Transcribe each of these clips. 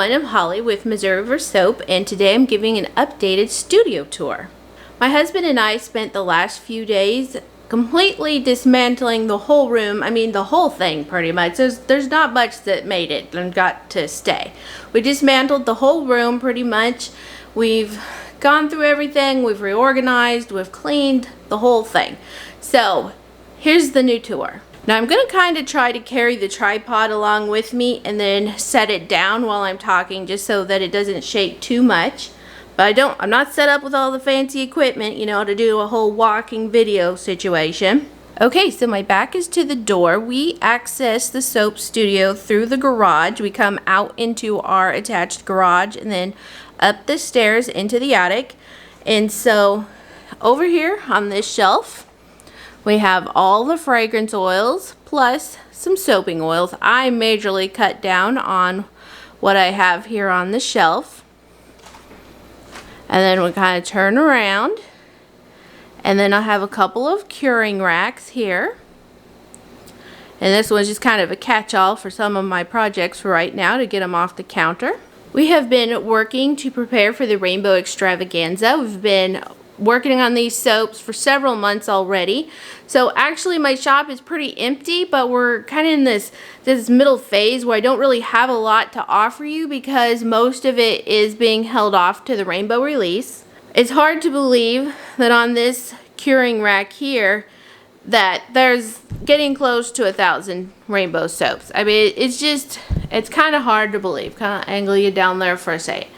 everyone, I'm Holly with Missouri River Soap, and today I'm giving an updated studio tour. My husband and I spent the last few days completely dismantling the whole room. I mean the whole thing pretty much. There's not much that made it and got to stay. We dismantled the whole room pretty much. We've gone through everything, we've reorganized, we've cleaned the whole thing. So here's the new tour. Now I'm going to kind of try to carry the tripod along with me and then set it down while I'm talking just so that it doesn't shake too much. But I'm not set up with all the fancy equipment, you know, to do a whole walking video situation. Okay, so my back is to the door. We access the soap studio through the garage. We come out into our attached garage and then up the stairs into the attic. And so over here on this shelf, we have all the fragrance oils plus some soaping oils. I majorly cut down on what I have here on the shelf. And then we kind of turn around. And then I have a couple of curing racks here. And this one's just kind of a catch-all for some of my projects for right now to get them off the counter. We have been working to prepare for the Rainbow Extravaganza. We've been working on these soaps for several months already. So actually my shop is pretty empty, but we're kind of in this middle phase where I don't really have a lot to offer you because most of it is being held off to the Rainbow release. It's hard to believe that on this curing rack here that there's getting close to 1,000 Rainbow soaps. I mean, it's kind of hard to believe. Kind of angle you down there for a second.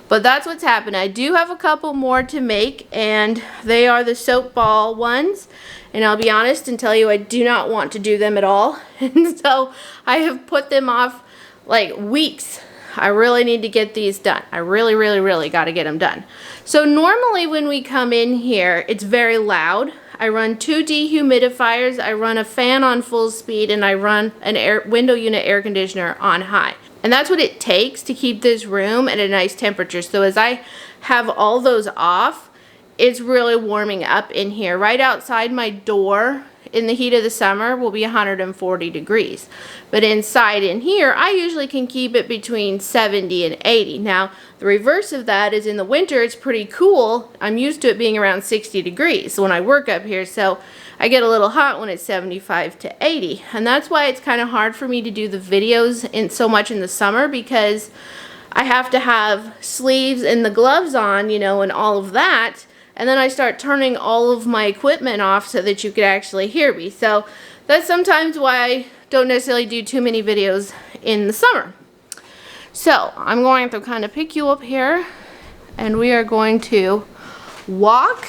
But that's what's happened. I do have a couple more to make, and they are the soap ball ones. And I'll be honest and tell you, I do not want to do them at all. And so I have put them off like weeks. I really need to get these done. I really got to get them done. So normally when we come in here, it's very loud. I run 2 dehumidifiers, I run a fan on full speed, and I run an window unit air conditioner on high. And that's what it takes to keep this room at a nice temperature. So as I have all those off, it's really warming up in here. Right outside my door in the heat of the summer will be 140 degrees. But inside in here, I usually can keep it between 70 and 80. Now, the reverse of that is in the winter, it's pretty cool. I'm used to it being around 60 degrees when I work up here. So I get a little hot when it's 75 to 80. And that's why it's kind of hard for me to do the videos so much in the summer, because I have to have sleeves and the gloves on, you know, and all of that. And then I start turning all of my equipment off so that you could actually hear me. So that's sometimes why I don't necessarily do too many videos in the summer. So I'm going to kind of pick you up here, and we are going to walk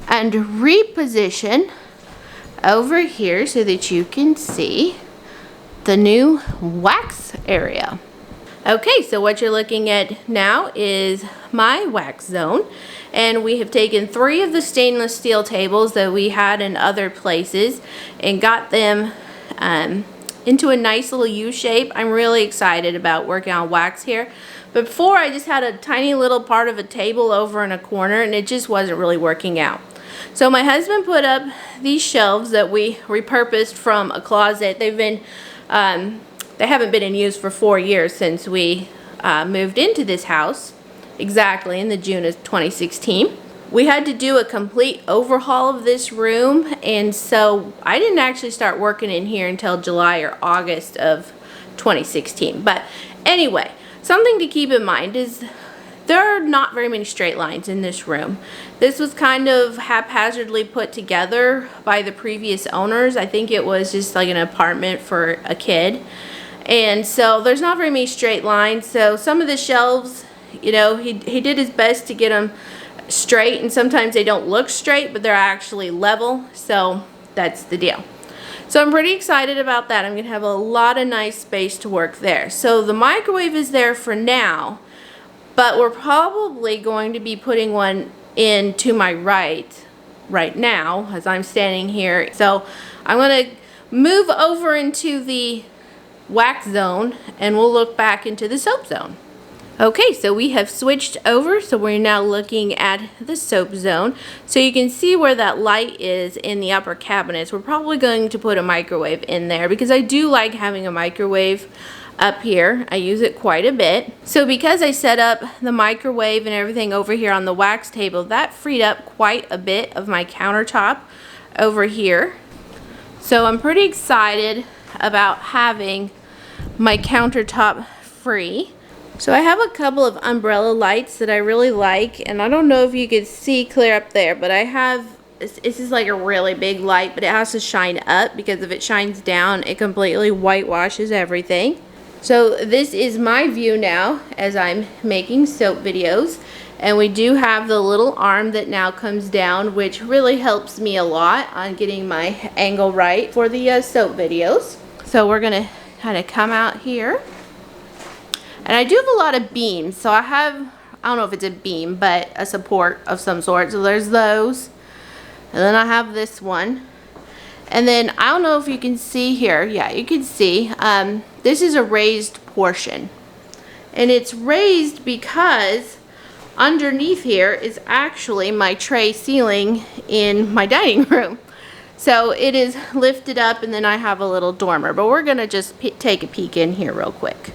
and reposition over here so that you can see the new wax area. Okay, so what you're looking at now is my wax zone, and we have taken 3 of the stainless steel tables that we had in other places and got them into a nice little U shape. I'm really excited about working on wax here. But before, I just had a tiny little part of a table over in a corner, and it just wasn't really working out. So my husband put up these shelves that we repurposed from a closet. They haven't been in use for 4 years since we moved into this house, exactly in the June of 2016. We had to do a complete overhaul of this room, and so I didn't actually start working in here until July or August of 2016. But anyway, something to keep in mind is there are not very many straight lines in this room. This was kind of haphazardly put together by the previous owners. I think it was just like an apartment for a kid. And so there's not very many straight lines. So some of the shelves, you know, he did his best to get them straight, and sometimes they don't look straight, but they're actually level. So that's the deal. So I'm pretty excited about that. I'm going to have a lot of nice space to work there. So the microwave is there for now, but we're probably going to be putting one in to my right now as I'm standing here. So I'm going to move over into the wax zone, and we'll look back into the soap zone. Okay, so we have switched over, so we're now looking at the soap zone. So you can see where that light is in the upper cabinets. We're probably going to put a microwave in there because I do like having a microwave up here. I use it quite a bit. So because I set up the microwave and everything over here on the wax table, that freed up quite a bit of my countertop over here. So I'm pretty excited about having my countertop free. So I have a couple of umbrella lights that I really like, and I don't know if you could see clear up there, but I have, this is like a really big light, but it has to shine up because if it shines down, it completely whitewashes everything. So this is my view now as I'm making soap videos, and we do have the little arm that now comes down, which really helps me a lot on getting my angle right for the soap videos. So we're gonna kind of come out here, and I do have a lot of beams, so I don't know if it's a beam, but a support of some sort. So there's those, and then I have this one. And then I don't know if you can see here. Yeah, you can see. This is a raised portion. And it's raised because underneath here is actually my tray ceiling in my dining room. So it is lifted up, and then I have a little dormer. But we're going to just take a peek in here real quick.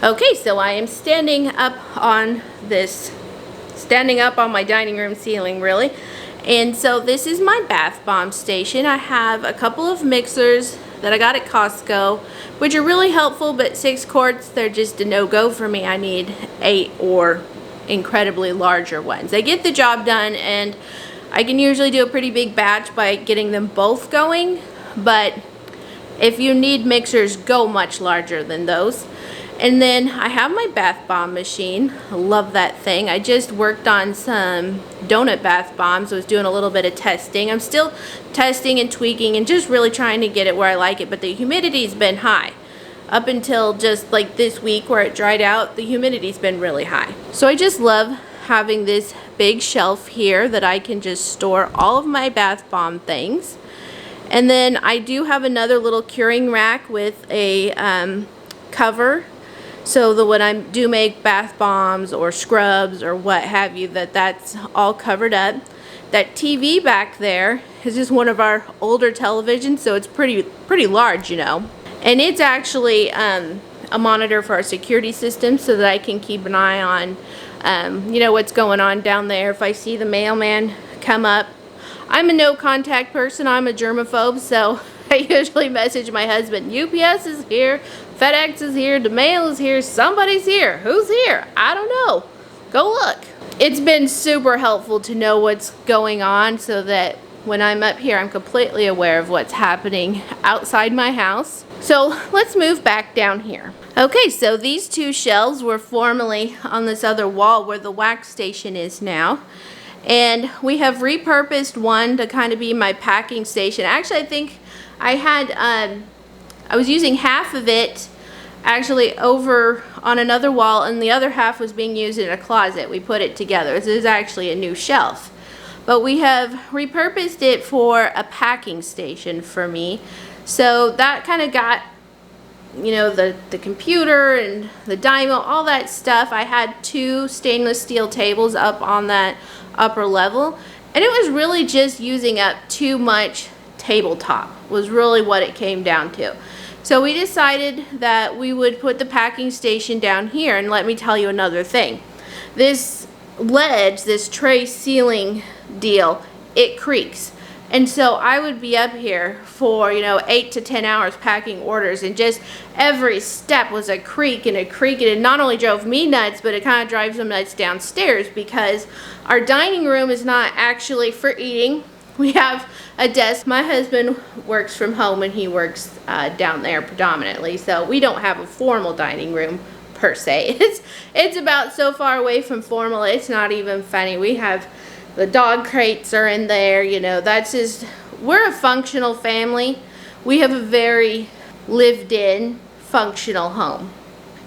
Okay, so I am standing up on my dining room ceiling, really. And so this is my bath bomb station. I have a couple of mixers that I got at Costco, which are really helpful, but 6 quarts, they're just a no-go for me. I need 8 or incredibly larger ones. They get the job done, and I can usually do a pretty big batch by getting them both going, but if you need mixers, go much larger than those. And then I have my bath bomb machine. I love that thing. I just worked on some donut bath bombs. I was doing a little bit of testing. I'm still testing and tweaking and just really trying to get it where I like it, but the humidity's been high. Up until just like this week where it dried out, the humidity's been really high. So I just love having this big shelf here that I can just store all of my bath bomb things. And then I do have another little curing rack with a cover, so that when I do make bath bombs or scrubs or what have you, that's all covered up. That TV back there is just one of our older televisions, so it's pretty large, you know. And it's actually a monitor for our security system, so that I can keep an eye on, you know, what's going on down there. If I see the mailman come up, I'm a no contact person. I'm a germaphobe, so I usually message my husband, UPS is here, FedEx is here, the mail is here, somebody's here. Who's here? I don't know. Go look. It's been super helpful to know what's going on so that when I'm up here, I'm completely aware of what's happening outside my house. So let's move back down here. Okay, so these 2 shelves were formerly on this other wall where the wax station is now. And we have repurposed one to kind of be my packing station. Actually, I think I had, I was using half of it actually over on another wall, and the other half was being used in a closet. We put it together. This is actually a new shelf. But we have repurposed it for a packing station for me. So that kind of got, you know, the computer and the dyno, all that stuff. I had 2 stainless steel tables up on that upper level, and it was really just using up too much tabletop was really what it came down to. So we decided that we would put the packing station down here. And let me tell you another thing. This ledge, this tray ceiling deal, it creaks. And so I would be up here for, you know, 8 to 10 hours packing orders, and just every step was a creak and a creak, and it not only drove me nuts, but it kind of drives them nuts downstairs because our dining room is not actually for eating. We have a desk. My husband works from home, and he works down there predominantly, so we don't have a formal dining room per se. It's about so far away from formal, it's not even funny. We have the dog crates are in there, you know, that's just, we're a functional family. We have a very lived in, functional home.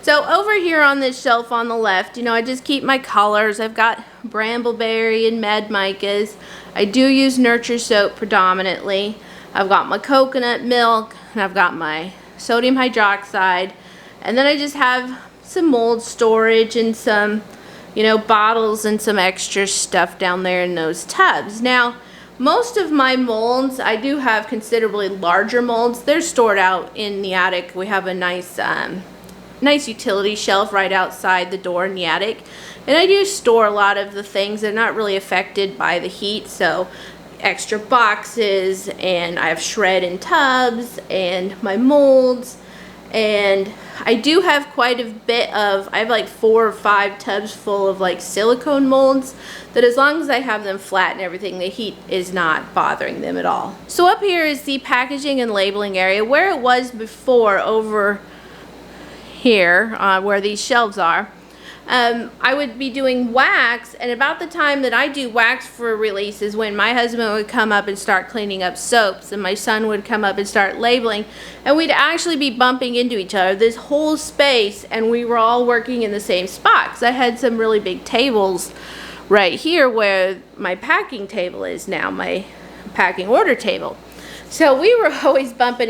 So over here on this shelf on the left, you know, I just keep my colors. I've got Brambleberry and Mad Micas. I do use Nurture soap predominantly. I've got my coconut milk, and I've got my sodium hydroxide. And then I just have some mold storage and some, you know, bottles and some extra stuff down there in those tubs. Now, most of my molds, I do have considerably larger molds. They're stored out in the attic. We have a nice nice utility shelf right outside the door in the attic. And I do store a lot of the things that are not really affected by the heat, so extra boxes, and I have shred and tubs and my molds. And I do have quite a bit of, I have like 4 or 5 tubs full of like silicone molds that as long as I have them flat and everything, the heat is not bothering them at all. So up here is the packaging and labeling area where it was before over here where these shelves are. I would be doing wax, and about the time that I do wax for a release is when my husband would come up and start cleaning up soaps, and my son would come up and start labeling, and we'd actually be bumping into each other this whole space, and we were all working in the same spot because I had some really big tables right here where my packing table is now, my packing order table. So we were always bumping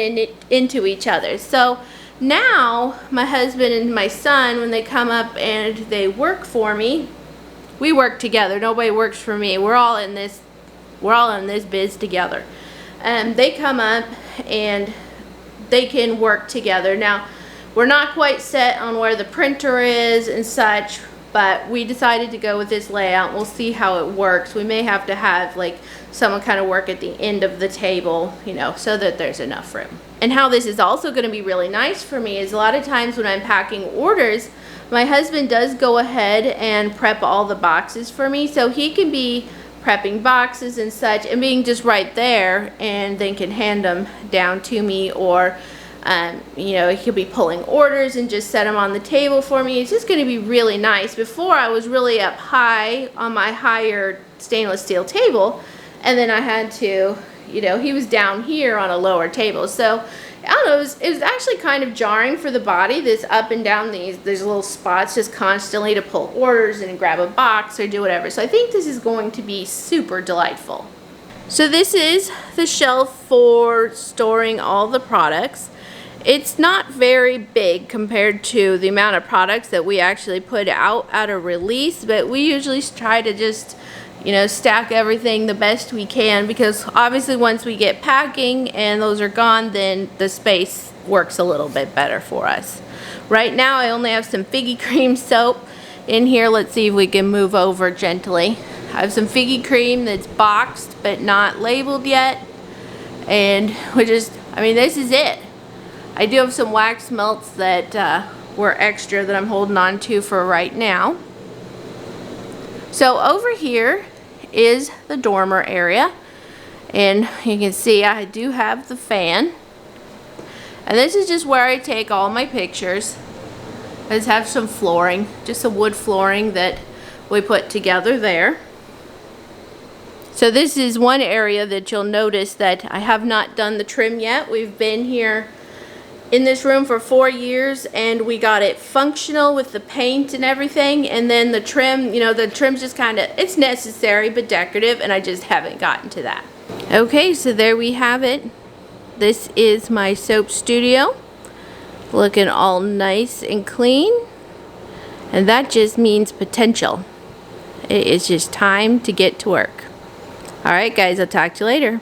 into each other. So now, my husband and my son, when they come up and they work for me, we work together. Nobody works for me. We're all in this biz together. They come up and they can work together. Now, we're not quite set on where the printer is and such, but we decided to go with this layout. We'll see how it works. We may have to have like someone kind of work at the end of the table, you know, so that there's enough room. And how this is also going to be really nice for me is a lot of times when I'm packing orders, my husband does go ahead and prep all the boxes for me, so he can be prepping boxes and such and being just right there, and then can hand them down to me, or you know, he'll be pulling orders and just set them on the table for me. It's just going to be really nice. Before, I was really up high on my higher stainless steel table, and then I had to, you know, he was down here on a lower table. So I don't know, it was actually kind of jarring for the body, this up and down these little spots just constantly to pull orders and grab a box or do whatever. So I think this is going to be super delightful. So this is the shelf for storing all the products. It's not very big compared to the amount of products that we actually put out at a release, but we usually try to just, you know, stack everything the best we can, because obviously once we get packing and those are gone, then the space works a little bit better for us. Right now I only have some figgy cream soap in here. Let's see if we can move over gently. I have some figgy cream that's boxed but not labeled yet, and this is it. I do have some wax melts that were extra that I'm holding on to for right now. So over here is the dormer area, and you can see I do have the fan, and this is just where I take all my pictures. I just have some flooring, just some wood flooring that we put together there. So this is one area that you'll notice that I have not done the trim yet. We've been here in this room for 4 years, and we got it functional with the paint and everything, and then the trim, you know, the trim's just kind of, it's necessary but decorative, and I just haven't gotten to that. Okay, so there we have it. This is my soap studio, looking all nice and clean, and that just means potential. It is just time to get to work. Alright guys, I'll talk to you later.